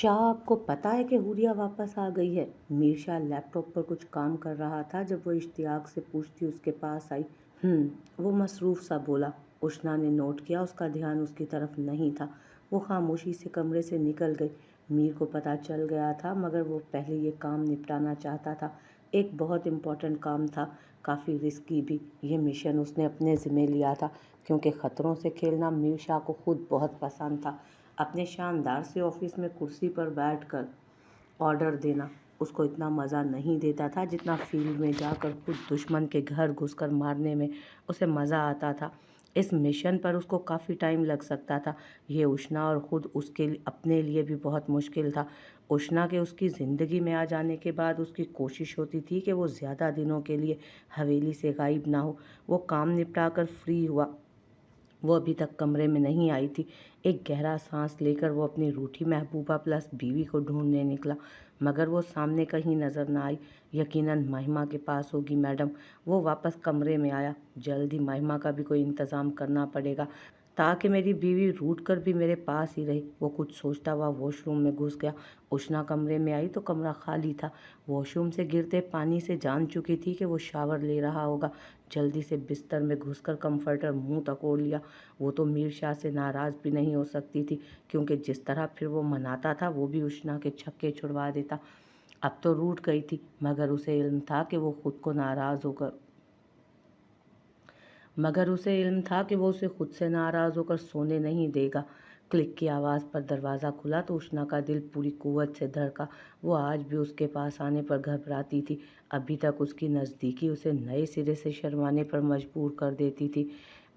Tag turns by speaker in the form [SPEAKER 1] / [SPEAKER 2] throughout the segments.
[SPEAKER 1] शाह आपको पता है कि हुरिया वापस आ गई है। मीर शाह लैपटॉप पर कुछ काम कर रहा था जब वो इश्तियाक से पूछती उसके पास आई। वो मसरूफ़ सा बोला। उष्णा ने नोट किया उसका ध्यान उसकी तरफ नहीं था। वो खामोशी से कमरे से निकल गई। मीर को पता चल गया था मगर वो पहले ये काम निपटाना चाहता था। एक बहुत इम्पोर्टेंट काम था, काफ़ी रिस्की भी। ये मिशन उसने अपने ज़िम्मे लिया था क्योंकि ख़तरों से खेलना मीर शाह को खुद बहुत पसंद था। अपने शानदार से ऑफिस में कुर्सी पर बैठकर ऑर्डर देना उसको इतना मज़ा नहीं देता था जितना फील्ड में जाकर खुद दुश्मन के घर घुसकर मारने में उसे मज़ा आता था। इस मिशन पर उसको काफ़ी टाइम लग सकता था। ये उष्णा और ख़ुद उसके अपने लिए भी बहुत मुश्किल था। उष्णा के उसकी ज़िंदगी में आ जाने के बाद उसकी कोशिश होती थी कि वो ज़्यादा दिनों के लिए हवेली से गायब ना हो। वो काम निपटा कर फ्री हुआ। वो अभी तक कमरे में नहीं आई थी। एक गहरा सांस लेकर वो अपनी रूठी महबूबा प्लस बीवी को ढूंढने निकला मगर वो सामने कहीं नज़र न आई। यकीनन महिमा के पास होगी मैडम। वो वापस कमरे में आया। जल्द ही महिमा का भी कोई इंतज़ाम करना पड़ेगा ताकि मेरी बीवी रूठ कर भी मेरे पास ही रहे। वो कुछ सोचता हुआ वॉशरूम में घुस गया। उष्णा कमरे में आई तो कमरा खाली था। वॉशरूम से गिरते पानी से जान चुकी थी कि वो शावर ले रहा होगा। जल्दी से बिस्तर में घुसकर कंफर्टर मुंह तक ओढ़ लिया। वो तो मीर शाह से नाराज़ भी नहीं हो सकती थी क्योंकि जिस तरह फिर वो मनाता था वो भी उष्णा के छक्के छुड़वा देता। अब तो रूठ गई थी मगर उसे इल्म था कि वो उसे खुद से नाराज़ होकर सोने नहीं देगा। क्लिक की आवाज़ पर दरवाज़ा खुला तो उष्णा का दिल पूरी कुव्वत से धड़का। वो आज भी उसके पास आने पर घबराती थी। अभी तक उसकी नज़दीकी उसे नए सिरे से शर्माने पर मजबूर कर देती थी।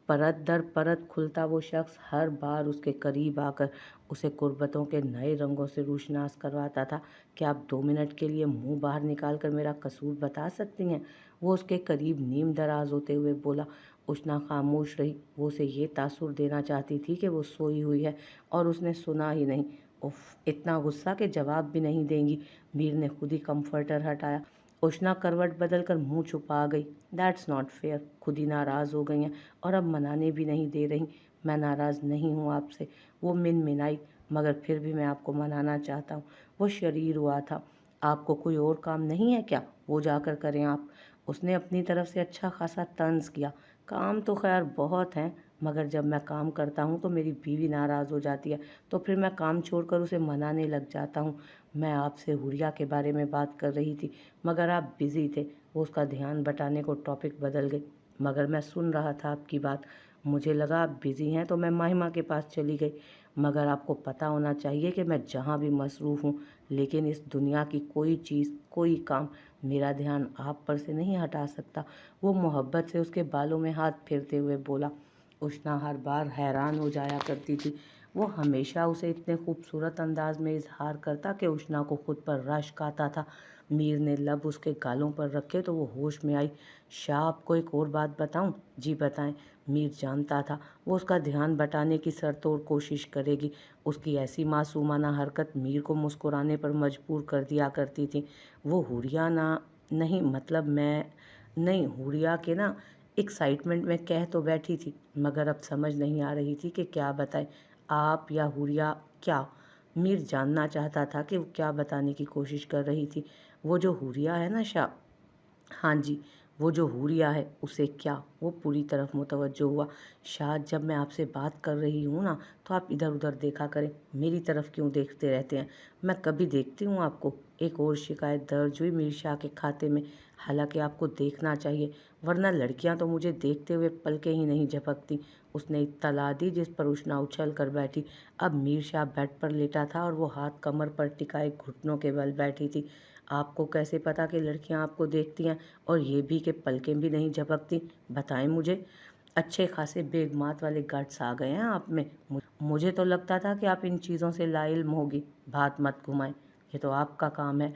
[SPEAKER 1] परत दर परत खुलता वो शख्स हर बार उसके करीब आकर उसे कुर्बतों के नए रंगों से रोशनास करवाता था। क्या आप 2 मिनट के लिए मुंह बाहर निकाल कर मेरा कसूर बता सकती हैं? वो उसके करीब नीम दराज होते हुए बोला। उष्णा खामोश रही। वो उसे ये तासुर देना चाहती थी कि वो सोई हुई है और उसने सुना ही नहीं। उफ, इतना गुस्सा कि जवाब भी नहीं देंगी। मीर ने खुद ही कंफर्टर हटाया। उष्णा करवट बदल कर मुँह छुपा गई। That's not fair. खुद ही नाराज़ हो गई हैं और अब मनाने भी नहीं दे रही। मैं नाराज़ नहीं हूँ आपसे। वो मिनमिनाई। मगर फिर भी मैं आपको मनाना चाहता हूँ। वो शरीर हुआ था। आपको कोई और काम नहीं है क्या? वो जाकर करें आप। उसने अपनी तरफ से अच्छा खासा तंज किया। काम तो खैर बहुत हैं मगर जब मैं काम करता हूँ तो मेरी बीवी नाराज़ हो जाती है तो फिर मैं काम छोड़कर उसे मनाने लग जाता हूँ। मैं आपसे हुरिया के बारे में बात कर रही थी मगर आप बिज़ी थे। वो उसका ध्यान बटाने को टॉपिक बदल गई। मगर मैं सुन रहा था आपकी बात। मुझे लगा आप बिज़ी हैं तो मैं महिमा के पास चली गई। मगर आपको पता होना चाहिए कि मैं जहाँ भी मसरूफ़ हूँ लेकिन इस दुनिया की कोई चीज़ कोई काम मेरा ध्यान आप पर से नहीं हटा सकता। वो मोहब्बत से उसके बालों में हाथ फेरते हुए बोला। उष्णा हर बार हैरान हो जाया करती थी। वो हमेशा उसे इतने खूबसूरत अंदाज में इजहार करता कि उष्णा को खुद पर रश्क आता था। मीर ने लब उसके गालों पर रखे तो वो होश में आई। शाह, आपको एक और बात बताऊं? जी बताएं। मीर जानता था वो उसका ध्यान बटाने की सरतोड़ कोशिश करेगी। उसकी ऐसी मासूमाना हरकत मीर को मुस्कुराने पर मजबूर कर दिया करती थी। वो हुरिया ना नहीं मतलब मैं नहीं हुरिया के ना एक्साइटमेंट में कह तो बैठी थी मगर अब समझ नहीं आ रही थी कि क्या बताए। आप या हुरिया क्या? मीर जानना चाहता था कि वो क्या बताने की कोशिश कर रही थी। वो जो हुरिया है ना शाह। हाँ जी, वो जो हुरिया है उसे क्या? वो पूरी तरफ मुतवज्जो हुआ। शायद जब मैं आपसे बात कर रही हूँ ना तो आप इधर उधर देखा करें। मेरी तरफ क्यों देखते रहते हैं? मैं कभी देखती हूँ आपको? एक और शिकायत दर्ज हुई मीर शाह के खाते में। हालांकि आपको देखना चाहिए वरना लड़कियां तो मुझे देखते हुए पलके ही नहीं झपकती। उसने इत्तला दी जिस पर उष्णा उछल कर बैठी। अब मीर शाह बेड पर लेटा था और वो हाथ कमर पर टिकाए घुटनों के बल बैठी थी। आपको कैसे पता कि लड़कियां आपको देखती हैं और ये भी कि पलकें भी नहीं झपकती? बताएं मुझे। अच्छे खासे बेगमात वाले गट्स आ गए हैं आप में। मुझे तो लगता था कि आप इन चीज़ों से लाइल्म होगी। बात मत घुमाएं, ये तो आपका काम है।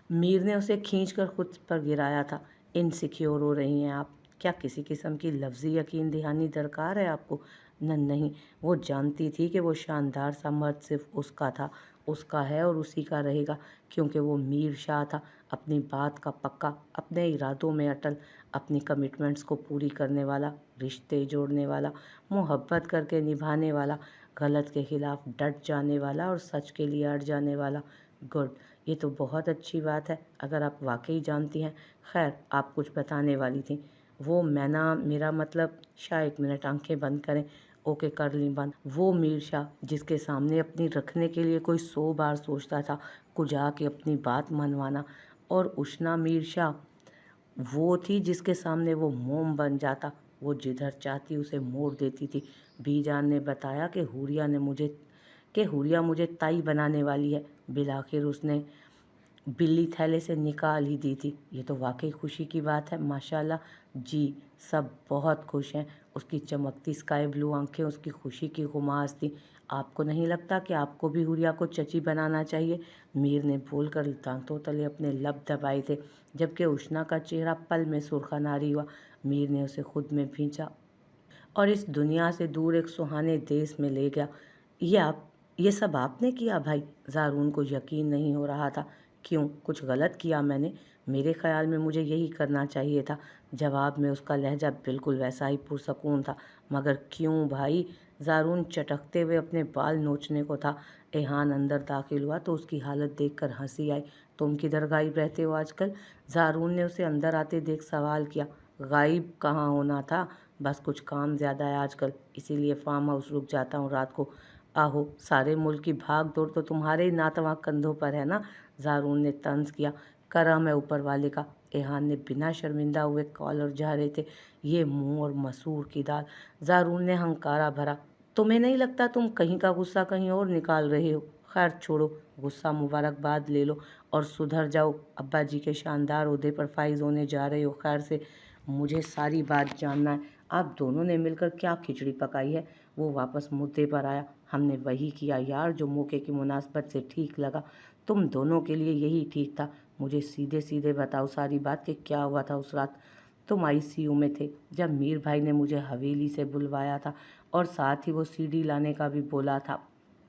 [SPEAKER 1] मीर ने उसे खींचकर खुद पर गिराया था। इनसिक्योर हो रही हैं आप? क्या किसी किस्म की लफ्ज़ी यकीन दहानी दरकार है आपको? नहीं। वो जानती थी कि वो शानदार सा मर्द सिर्फ उसका था, उसका है और उसी का रहेगा क्योंकि वो मीर शाह था। अपनी बात का पक्का, अपने इरादों में अटल, अपनी कमिटमेंट्स को पूरी करने वाला, रिश्ते जोड़ने वाला, मोहब्बत करके निभाने वाला। गलत के खिलाफ डट जाने वाला और सच के लिए अड़ जाने वाला। गुड, ये तो बहुत अच्छी बात है अगर आप वाकई जानती हैं। खैर, आप कुछ बताने वाली थी। वो मैना, मेरा मतलब शाह, 1 मिनट आंखें बंद करें। ओके, कर ली बंद। वो मीर शाह जिसके सामने अपनी रखने के लिए कोई 100 बार सोचता था, कुजा के अपनी बात मनवाना। और उष्णा मीर शाह वो थी जिसके सामने वो मोम बन जाता, वो जिधर चाहती उसे मोड़ देती थी। बीजान ने बताया कि हुरिया मुझे ताई बनाने वाली है। बिलाखिर उसने बिल्ली थैले से निकाल ही दी थी। ये तो वाकई खुशी की बात है। माशाल्लाह। जी, सब बहुत खुश हैं। उसकी चमकती स्काई ब्लू आंखें उसकी खुशी की खुमास थी। आपको नहीं लगता कि आपको भी हुरिया को चची बनाना चाहिए? मीर ने बोलकर दांतों तले अपने लब दबाए थे, जबकि उष्णा का चेहरा पल में सुर्खनारी हुआ। मीर ने उसे खुद में भींचा और इस दुनिया से दूर एक सुहाने देश में ले गया। ये सब आपने किया भाई? ज़ारून को यकीन नहीं हो रहा था। क्यों, कुछ गलत किया मैंने? मेरे ख्याल में मुझे यही करना चाहिए था। जवाब में उसका लहजा बिल्कुल वैसा ही पुरसकून था। मगर क्यों भाई? ज़ारून चटकते हुए अपने बाल नोचने को था। एहान अंदर दाखिल हुआ तो उसकी हालत देखकर हंसी आई। तुम किधर गायब रहते हो आजकल? ज़ारून ने उसे अंदर आते देख सवाल किया। गायब कहाँ होना था, बस कुछ काम ज़्यादा है आजकल, इसीलिए फार्म हाउस रुक जाता हूँ रात को। आहो, सारे मुल्क की भाग दौड़ तो तुम्हारे ही नातवा कंधों पर है ना? ज़ारून ने तंज किया। करम है ऊपर वाले का। एहान ने बिना शर्मिंदा हुए कॉलर झाड़े थे। ये मुंह और मसूर की दाल। ज़ारून ने हंकारा भरा। तुम्हें नहीं लगता तुम कहीं का गुस्सा कहीं और निकाल रहे हो? खैर छोड़ो, गुस्सा मुबारकबाद ले लो और सुधर जाओ। अब्बा जी के शानदार ओहदे पर फाइज होने जा रहे हो। खैर से मुझे सारी बात जानना है। आप दोनों ने मिलकर क्या खिचड़ी पकाई है? वो वापस मुद्दे पर आया। हमने वही किया यार जो मौके की मुनासबत से ठीक लगा। तुम दोनों के लिए यही ठीक था। मुझे सीधे सीधे बताओ सारी बात कि क्या हुआ था उस रात। तुम आईसीयू में थे जब मीर भाई ने मुझे हवेली से बुलवाया था और साथ ही वो सीडी लाने का भी बोला था।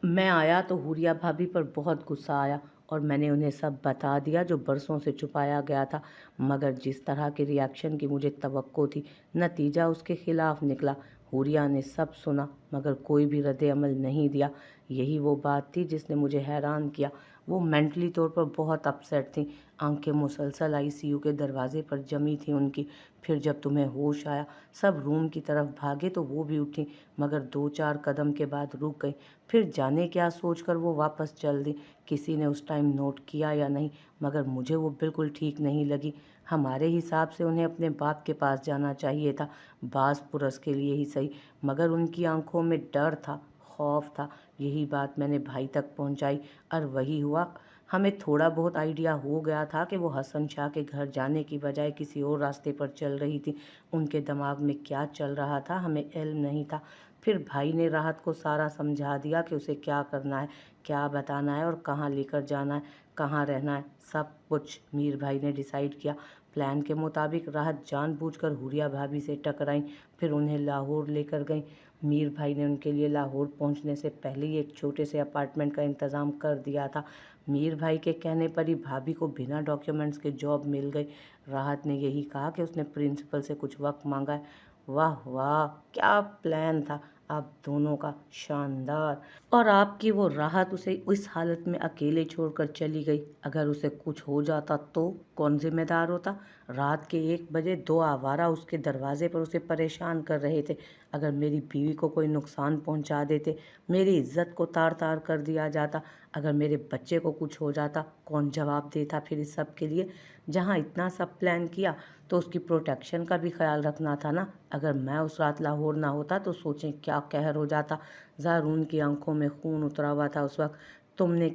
[SPEAKER 1] मैं आया तो हुरिया भाभी पर बहुत गुस्सा आया और मैंने उन्हें सब बता दिया जो बरसों से छुपाया गया था। मगर जिस तरह के रिएक्शन की मुझे तवक्को थी, नतीजा उसके खिलाफ निकला। हुरिया ने सब सुना मगर कोई भी रद्द अमल नहीं दिया। यही वो बात थी जिसने मुझे हैरान किया। वो मेंटली तौर पर बहुत अपसेट थी। आंखें मुसलसल आईसीयू के दरवाजे पर जमी थी उनकी। फिर जब तुम्हें होश आया, सब रूम की तरफ भागे तो वो भी उठी, मगर 2-4 कदम के बाद रुक गई। फिर जाने क्या सोचकर वो वापस चल दी। किसी ने उस टाइम नोट किया या नहीं, मगर मुझे वो बिल्कुल ठीक नहीं लगी। हमारे हिसाब से उन्हें अपने बाप के पास जाना चाहिए था, बास पुरस के लिए ही सही, मगर उनकी आंखों में डर था, खौफ था। यही बात मैंने भाई तक पहुंचाई और वही हुआ। हमें थोड़ा बहुत आइडिया हो गया था कि वो हसन शाह के घर जाने की बजाय किसी और रास्ते पर चल रही थी। उनके दिमाग में क्या चल रहा था हमें इल्म नहीं था। फिर भाई ने राहत को सारा समझा दिया कि उसे क्या करना है, क्या बताना है और कहाँ लेकर जाना है, कहाँ रहना है, सब कुछ मीर भाई ने डिसाइड किया। प्लान के मुताबिक राहत जानबूझकर हुरिया भाभी से टकराई, फिर उन्हें लाहौर लेकर गई। मीर भाई ने उनके लिए लाहौर पहुंचने से पहले ही एक छोटे से अपार्टमेंट का इंतज़ाम कर दिया था। मीर भाई के कहने पर ही भाभी को बिना डॉक्यूमेंट्स के जॉब मिल गई। राहत ने यही कहा कि उसने प्रिंसिपल से कुछ वक्त मांगा है। वाह वाह, क्या प्लान था आप दोनों का, शानदार। और आपकी वो राहत उसे इस हालत में अकेले छोड़कर चली गई। अगर उसे कुछ हो जाता तो कौन जिम्मेदार होता? रात के 1 बजे 2 आवारा उसके दरवाजे पर उसे परेशान कर रहे थे। अगर मेरी बीवी को कोई नुकसान पहुंचा देते, मेरी इज्जत को तार तार कर दिया जाता, अगर मेरे बच्चे को कुछ हो जाता, कौन जवाब देता फिर इस सब के लिए? जहाँ इतना सब प्लान किया तो उसकी प्रोटेक्शन का भी ख्याल रखना था ना। अगर मैं उस रात लाहौर ना होता तो सोचें क्या कहर हो जाता। ज़ारून की आंखों में खून उतरा हुआ था उस वक्त। तुमने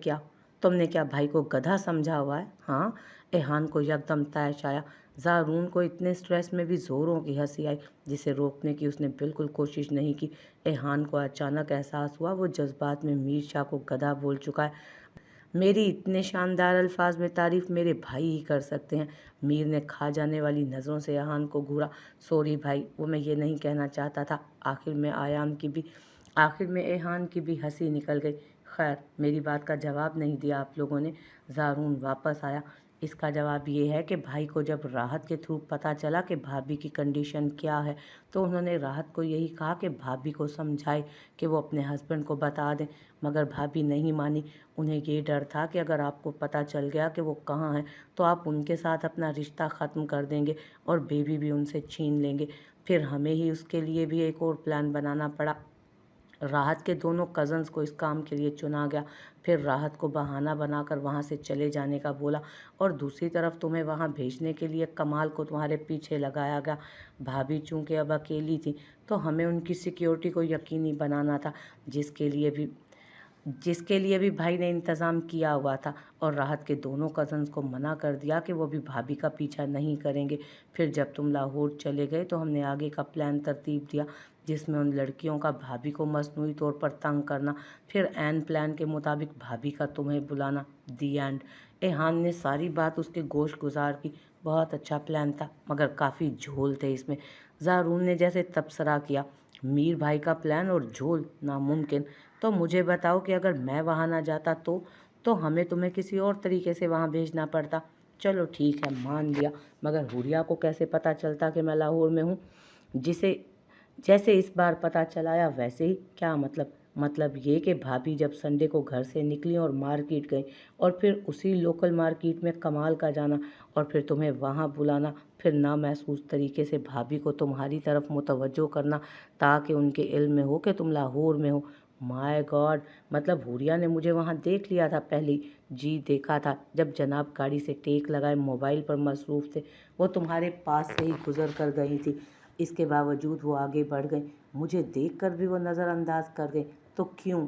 [SPEAKER 1] क्या भाई को गधा समझा हुआ है? हाँ। एहान को यकदम तैश आया। ज़ारून को इतने स्ट्रेस में भी ज़ोरों की हंसी आई, जिसे रोकने की उसने बिल्कुल कोशिश नहीं की। एहान को अचानक एहसास हुआ वो जज्बात में मीर शाह को गधा बोल चुका है। मेरी इतने शानदार अल्फाज में तारीफ मेरे भाई ही कर सकते हैं। मीर ने खा जाने वाली नज़रों से एहान को घूरा। सॉरी भाई, वो मैं ये नहीं कहना चाहता था। आखिर में एहान की भी हंसी निकल गई। खैर, मेरी बात का जवाब नहीं दिया आप लोगों ने। ज़ारून वापस आया। इसका जवाब ये है कि भाई को जब राहत के थ्रू पता चला कि भाभी की कंडीशन क्या है, तो उन्होंने राहत को यही कहा कि भाभी को समझाए कि वो अपने हस्बैंड को बता दें, मगर भाभी नहीं मानी। उन्हें ये डर था कि अगर आपको पता चल गया कि वो कहाँ हैं, तो आप उनके साथ अपना रिश्ता ख़त्म कर देंगे और बेबी भी उनसे छीन लेंगे। फिर हमें ही उसके लिए भी एक और प्लान बनाना पड़ा। राहत के दोनों कज़न्स को इस काम के लिए चुना गया। फिर राहत को बहाना बनाकर वहाँ से चले जाने का बोला और दूसरी तरफ तुम्हें वहाँ भेजने के लिए कमाल को तुम्हारे पीछे लगाया गया। भाभी चूँकि अब अकेली थी, तो हमें उनकी सिक्योरिटी को यकीनी बनाना था, जिसके लिए भी भाई ने इंतज़ाम किया हुआ था। और राहत के दोनों कज़न्स को मना कर दिया कि वो भी भाभी का पीछा नहीं करेंगे। फिर जब तुम लाहौर चले गए तो हमने आगे का प्लान तरतीब दिया, जिसमें उन लड़कियों का भाभी को मसनूई तौर पर तंग करना, फिर एन प्लान के मुताबिक भाभी का तुम्हें बुलाना। दी एंड। एहान ने सारी बात उसके गोश गुजार की। बहुत अच्छा प्लान था, मगर काफ़ी झोल थे इसमें। ज़ारून ने जैसे तबसरा किया, मीर भाई का प्लान और झोल, नामुमकिन। तो मुझे बताओ कि अगर मैं वहाँ ना जाता तो हमें तुम्हें किसी और तरीके से वहाँ भेजना पड़ता। चलो ठीक है, मान लिया, मगर हुरिया को कैसे पता चलता कि मैं लाहौर में हूँ? जिसे जैसे इस बार पता चलाया वैसे ही। क्या मतलब ये कि भाभी जब संडे को घर से निकली और मार्केट गई, और फिर उसी लोकल मार्केट में कमाल का जाना, और फिर तुम्हें वहाँ बुलाना, फिर ना महसूस तरीके से भाभी को तुम्हारी तरफ मुतवज्जो करना, ताकि उनके इल्म में हो कि तुम लाहौर में हो। My God! मतलब हुरिया ने मुझे वहाँ देख लिया था पहले ही? जी देखा था, जब जनाब गाड़ी से टेक लगाए मोबाइल पर मसरूफ़ थे। वो तुम्हारे पास से ही गुजर कर गई थी। इसके बावजूद वो आगे बढ़ गई, मुझे देखकर भी वो नज़रअंदाज कर गई। तो क्यों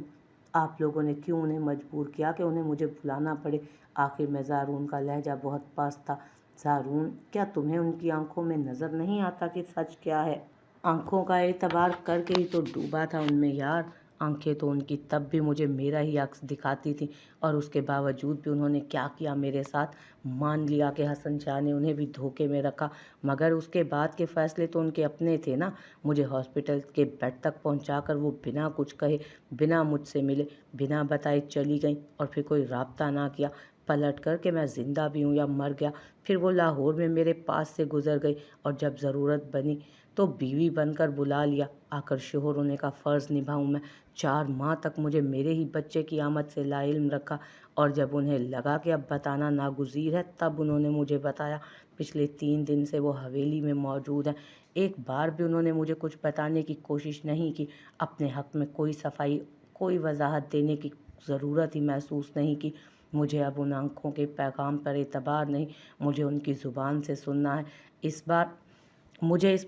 [SPEAKER 1] आप लोगों ने क्यों उन्हें मजबूर किया कि उन्हें मुझे बुलाना पड़े? आखिर में ज़ारून का लहजा बहुत पस्त था। ज़ारून, क्या तुम्हें उनकी आंखों में नज़र नहीं आता कि सच क्या है? आंखों का एतबार करके ही तो डूबा था उनमें यार। आंखें तो उनकी तब भी मुझे मेरा ही अक्स दिखाती थी, और उसके बावजूद भी उन्होंने क्या किया मेरे साथ? मान लिया कि हसन शाह ने उन्हें भी धोखे में रखा, मगर उसके बाद के फैसले तो उनके अपने थे ना। मुझे हॉस्पिटल के बेड तक पहुंचाकर वो बिना कुछ कहे, बिना मुझसे मिले, बिना बताए चली गई, और फिर कोई राब्ता ना किया पलट कर कि मैं ज़िंदा भी हूँ या मर गया। फिर वो लाहौर में मेरे पास से गुजर गई, और जब ज़रूरत बनी तो बीवी बनकर बुला लिया। आकर शोहर होने का फ़र्ज़ निभाऊं मैं? 4 माह तक मुझे मेरे ही बच्चे की आमद से लाइल्म रखा, और जब उन्हें लगा कि अब बताना नागुज़ीर है, तब उन्होंने मुझे बताया। पिछले 3 दिन से वो हवेली में मौजूद हैं। एक बार भी उन्होंने मुझे कुछ बताने की कोशिश नहीं की। अपने हक़ में कोई सफाई, कोई वजाहत देने की ज़रूरत ही महसूस नहीं की। मुझे अब उन आँखों के पैगाम पर एतबार नहीं, मुझे उनकी ज़ुबान से सुनना है। इस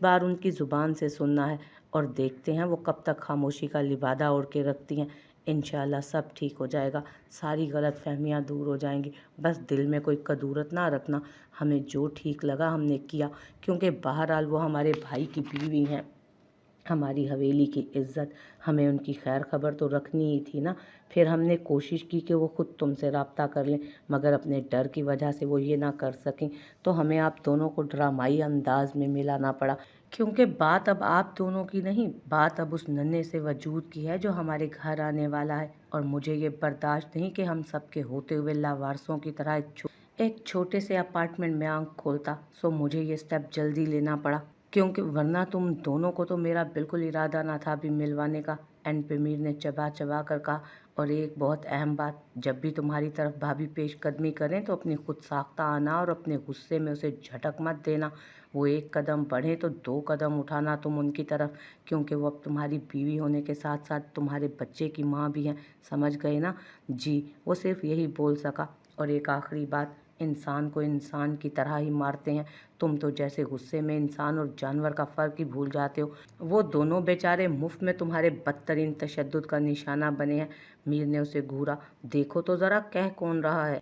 [SPEAKER 1] बार उनकी ज़ुबान से सुनना है, और देखते हैं वो कब तक खामोशी का लिबादा ओढ़ के रखती हैं। इंशाअल्लाह सब ठीक हो जाएगा, सारी गलतफहमियां दूर हो जाएंगी। बस दिल में कोई कदूरत ना रखना। हमें जो ठीक लगा हमने किया, क्योंकि बहरहाल वो हमारे भाई की बीवी हैं, हमारी हवेली की इज़्ज़त। हमें उनकी खैर खबर तो रखनी ही थी ना। फिर हमने कोशिश की कि वो ख़ुद तुमसे रब्ता कर लें, मगर अपने डर की वजह से वो ये ना कर सकें, तो हमें आप दोनों को ड्रामाई अंदाज में मिलाना पड़ा। क्योंकि बात अब आप दोनों की नहीं, बात अब उस नन्हे से वजूद की है जो हमारे घर आने वाला है। और मुझे ये बर्दाश्त नहीं कि हम सबके होते हुए लावारसों की तरह एक छोटे से अपार्टमेंट में आंख खोलता। सो मुझे ये स्टेप जल्दी लेना पड़ा, क्योंकि वरना तुम दोनों को तो मेरा बिल्कुल इरादा ना था अभी मिलवाने का। एंड पे मीर ने चबा चबा कर कहा, और एक बहुत अहम बात, जब भी तुम्हारी तरफ भाभी पेशकदमी करें तो अपनी खुद साख्ता आना और अपने गुस्से में उसे झटक मत देना। वो 1 कदम बढ़े तो 2 कदम उठाना तुम उनकी तरफ, क्योंकि वो अब तुम्हारी बीवी होने के साथ साथ तुम्हारे बच्चे की माँ भी हैं। समझ गए ना? जी, वो सिर्फ यही बोल सका। और एक आखिरी बात, इंसान को इंसान की तरह ही मारते हैं। तुम तो जैसे गुस्से में इंसान और जानवर का फ़र्क ही भूल जाते हो। वो दोनों बेचारे मुफ्त में तुम्हारे बदतरीन तशद्दुद का निशाना बने हैं। मीर ने उसे घूरा। देखो तो ज़रा, कह कौन रहा है?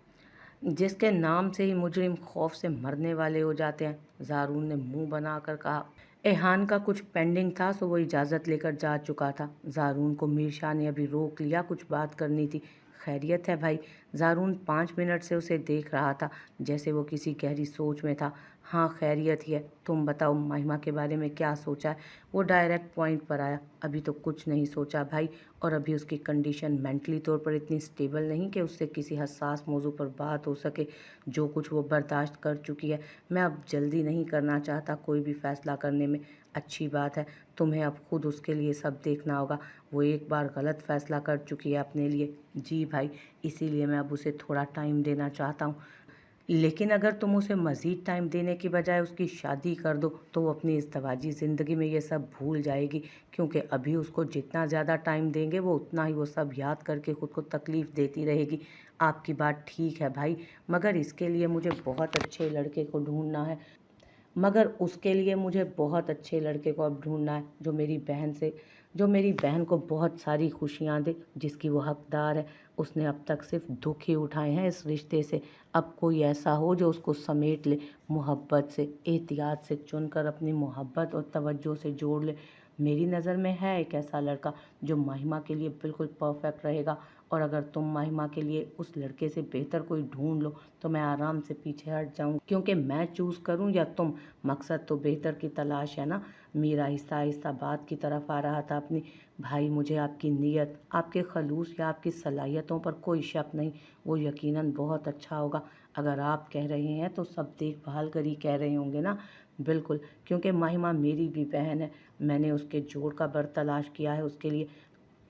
[SPEAKER 1] जिसके नाम से ही मुजरिम खौफ से मरने वाले हो जाते हैं। ज़ारून ने मुंह बनाकर कहा। एहान का कुछ पेंडिंग था, सो वो इजाज़त लेकर जा चुका था। ज़ारून को मीर शाह ने अभी रोक लिया, कुछ बात करनी थी। खैरियत है भाई? ज़ारून 5 मिनट से उसे देख रहा था, जैसे वो किसी गहरी सोच में था। हाँ खैरियत ही है। तुम बताओ महिमा के बारे में क्या सोचा है? वो डायरेक्ट पॉइंट पर आया। अभी तो कुछ नहीं सोचा भाई। और अभी उसकी कंडीशन मेंटली तौर पर इतनी स्टेबल नहीं कि उससे किसी हसास मौजू पर बात हो सके। जो कुछ वो बर्दाश्त कर चुकी है। मैं अब जल्दी नहीं करना चाहता कोई भी फैसला करने में। अच्छी बात है। तुम्हें अब खुद उसके लिए सब देखना होगा। वो एक बार गलत फैसला कर चुकी है अपने लिए। जी भाई, इसीलिए मैं अब उसे थोड़ा टाइम देना चाहता हूँ। लेकिन अगर तुम उसे मज़ीद टाइम देने की बजाय उसकी शादी कर दो तो वो अपनी इज़्दिवाजी ज़िंदगी में ये सब भूल जाएगी। क्योंकि अभी उसको जितना ज़्यादा टाइम देंगे वो उतना ही वो सब याद करके ख़ुद को तकलीफ़ देती रहेगी। आपकी बात ठीक है भाई, मगर इसके लिए मुझे बहुत अच्छे लड़के को ढूंढना है। मगर उसके लिए मुझे बहुत अच्छे लड़के को अब ढूंढना है जो मेरी बहन को बहुत सारी खुशियाँ दे, जिसकी वो हकदार है। उसने अब तक सिर्फ दुख ही उठाए हैं इस रिश्ते से। अब कोई ऐसा हो जो उसको समेट ले, मोहब्बत से, एहतियात से चुनकर अपनी मोहब्बत और तवज्जो से जोड़ ले। मेरी नज़र में है एक ऐसा लड़का जो महिमा के लिए बिल्कुल परफेक्ट रहेगा। और अगर तुम महिमा के लिए उस लड़के से बेहतर कोई ढूंढ लो तो मैं आराम से पीछे हट जाऊँ, क्योंकि मैं चूज़ करूँ या तुम, मकसद तो बेहतर की तलाश है ना। मीरा आहिस्ता आहिस्ता बात की तरफ आ रहा था अपनी। भाई, मुझे आपकी नीयत, आपके खलूस या आपकी सलाहियतों पर कोई शक नहीं। वो यकीनन बहुत अच्छा होगा। अगर आप कह रहे हैं तो सब देखभाल कर ही कह रहे होंगे ना। बिल्कुल, क्योंकि महिमा मेरी भी बहन है। मैंने उसके जोड़ का बर तलाश किया है उसके लिए।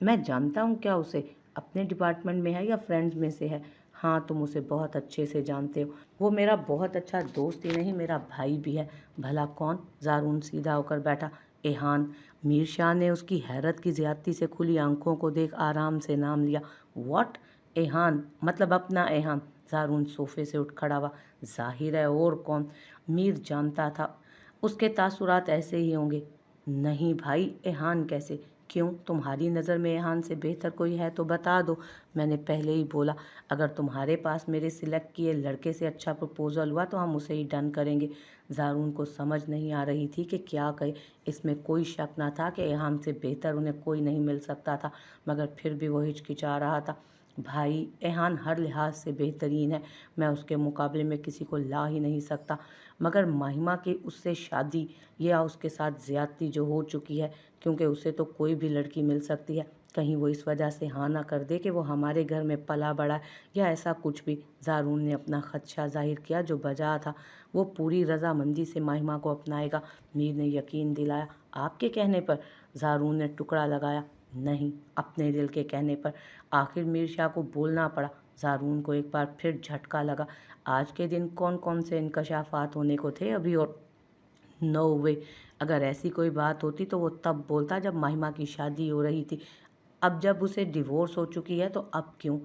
[SPEAKER 1] मैं जानता हूँ क्या उसे अपने डिपार्टमेंट में है या फ्रेंड्स में से है। हाँ, तुम उसे बहुत अच्छे से जानते हो। वो मेरा बहुत अच्छा दोस्त ही नहीं, मेरा भाई भी है। भला कौन? ज़ारून सीधा होकर बैठा। एहान। मीर शाह ने उसकी हैरत की ज़्यादती से खुली आंखों को देख आराम से नाम लिया। व्हाट? एहान मतलब अपना एहान। ज़ारून सोफे से उठ खड़ा हुआ। जाहिर है, और कौन? मीर जानता था उसके तासुरात ऐसे ही होंगे। नहीं भाई, एहान कैसे? क्यों? तुम्हारी नज़र में एहान से बेहतर कोई है तो बता दो। मैंने पहले ही बोला, अगर तुम्हारे पास मेरे सिलेक्ट किए लड़के से अच्छा प्रपोज़ल हुआ तो हम उसे ही डन करेंगे। ज़ारून को समझ नहीं आ रही थी कि क्या कहे। इसमें कोई शक न था कि एहान से बेहतर उन्हें कोई नहीं मिल सकता था, मगर फिर भी वो हिचकिचा रहा था। भाई, एहान हर लिहाज से बेहतरीन है। मैं उसके मुकाबले में किसी को ला ही नहीं सकता। मगर महिमा की उससे शादी या उसके साथ ज़्यादती जो हो चुकी है, क्योंकि उसे तो कोई भी लड़की मिल सकती है, कहीं वो इस वजह से हाँ ना कर दे कि वो हमारे घर में पला बड़ा है या ऐसा कुछ भी। ज़ारून ने अपना खदशा जाहिर किया जो बजा था। वो पूरी रजामंदी से महिमा को अपनाएगा। मीर ने यकीन दिलाया। आपके कहने पर? ज़ारून ने टुकड़ा लगाया। नहीं, अपने दिल के कहने पर। आखिर मीर शाह को बोलना पड़ा। ज़ारून को एक बार फिर झटका लगा। आज के दिन कौन कौन से इंकशाफात होने को थे अभी? और नो वे, अगर ऐसी कोई बात होती तो वो तब बोलता जब महिमा की शादी हो रही थी। अब जब उसे डिवोर्स हो चुकी है तो अब क्यों?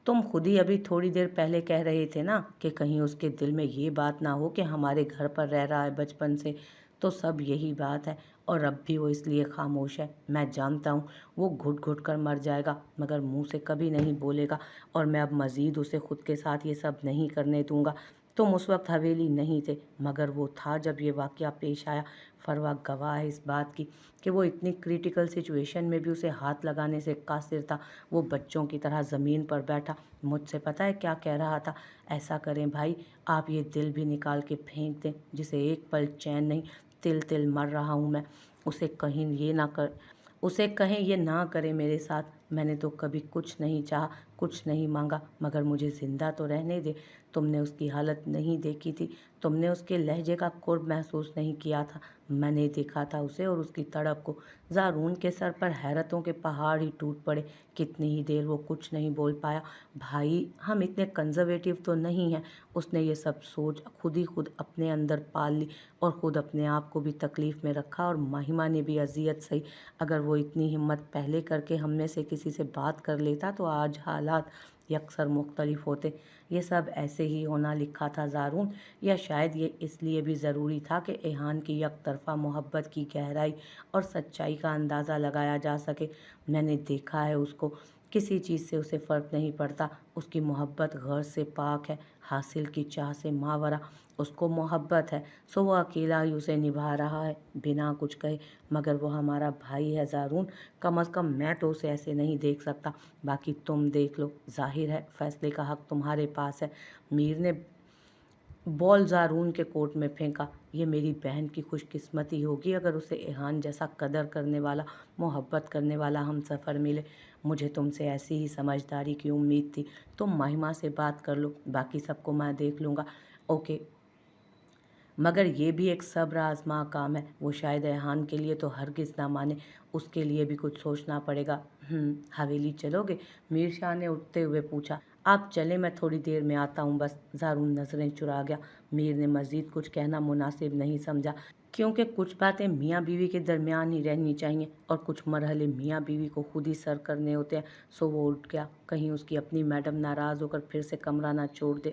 [SPEAKER 1] तुम खुद ही अभी थोड़ी देर पहले कह रहे थे ना कि कहीं उसके दिल में ये बात ना हो कि हमारे घर पर रह रहा है बचपन से। तो सब यही बात है। और अब भी वो इसलिए खामोश है। मैं जानता हूँ वो घुट घुट कर मर जाएगा, मगर मुंह से कभी नहीं बोलेगा। और मैं अब मज़ीद उसे खुद के साथ ये सब नहीं करने दूंगा। तुम उस वक्त हवेली नहीं थे, मगर वो था जब ये वाक़या पेश आया। फरवा गवाह है इस बात की कि वो इतनी क्रिटिकल सिचुएशन में भी उसे हाथ लगाने से कासिर था। वो बच्चों की तरह ज़मीन पर बैठा मुझसे पता है क्या कह रहा था? ऐसा करें भाई, आप ये दिल भी निकाल के फेंक दें जिसे एक पल चैन नहीं। तिल तिल मर रहा हूँ मैं। उसे कहीं ये ना कर उसे कहें ये ना करे मेरे साथ। मैंने तो कभी कुछ नहीं चाहा, कुछ नहीं मांगा, मगर मुझे ज़िंदा तो रहने दे। तुमने उसकी हालत नहीं देखी थी। तुमने उसके लहजे का कुर्ब महसूस नहीं किया था। मैंने देखा था उसे और उसकी तड़प को। ज़ारून के सर पर हैरतों के पहाड़ ही टूट पड़े। कितनी ही देर वो कुछ नहीं बोल पाया। भाई, हम इतने कंजर्वेटिव तो नहीं हैं। उसने ये सब सोच खुद ही खुद अपने अंदर पाल ली और ख़ुद अपने आप को भी तकलीफ़ में रखा और महिमा ने भी अजियत सही। अगर वो इतनी हिम्मत पहले करके हम में से किसी से बात कर लेता तो आज हालात यकसर मुख्तलिफ होते। ये सब ऐसे ही होना लिखा था ज़ारून, या शायद ये इसलिए भी ज़रूरी था कि एहान की एक तरफ़ा मोहब्बत की गहराई और सच्चाई का अंदाज़ा लगाया जा सके। मैंने देखा है उसको, किसी चीज़ से उसे फ़र्क नहीं पड़ता। उसकी मोहब्बत गर्ज से पाक है, हासिल की चाह से मावरा। उसको मोहब्बत है, सो वो अकेला ही उसे निभा रहा है बिना कुछ कहे। मगर वो हमारा भाई है ज़ारून, कम अज़ कम मैं तो उसे ऐसे नहीं देख सकता। बाकी तुम देख लो, ज़ाहिर है फैसले का हक़ तुम्हारे पास है। मीर ने बॉल ज़ारून के कोर्ट में फेंका। ये मेरी बहन की खुशकिस्मती होगी अगर उसे इहान जैसा कदर करने वाला, मोहब्बत करने वाला हमसफ़र मिले। मुझे तुमसे ऐसी ही समझदारी की उम्मीद थी। तुम महिमा से बात कर लो, बाकी सबको मैं देख लूँगा। ओके, मगर ये भी एक सब्र आज़मा काम है। वो शायद रेहान के लिए तो हरगिज़ ना माने, उसके लिए भी कुछ सोचना पड़ेगा। हवेली चलोगे? मीर शाह ने उठते हुए पूछा। आप चलें, मैं थोड़ी देर में आता हूँ बस। ज़ारून नज़रें चुरा गया। मीर ने मज़ीद कुछ कहना मुनासिब नहीं समझा, क्योंकि कुछ बातें मियाँ बीवी के दरमियान ही रहनी चाहिए और कुछ मरहले मियाँ बीवी को खुद ही सर करने होते हैं। सो वो उठ गया, कहीं उसकी अपनी मैडम नाराज़ होकर फिर से कमरा ना छोड़ दे।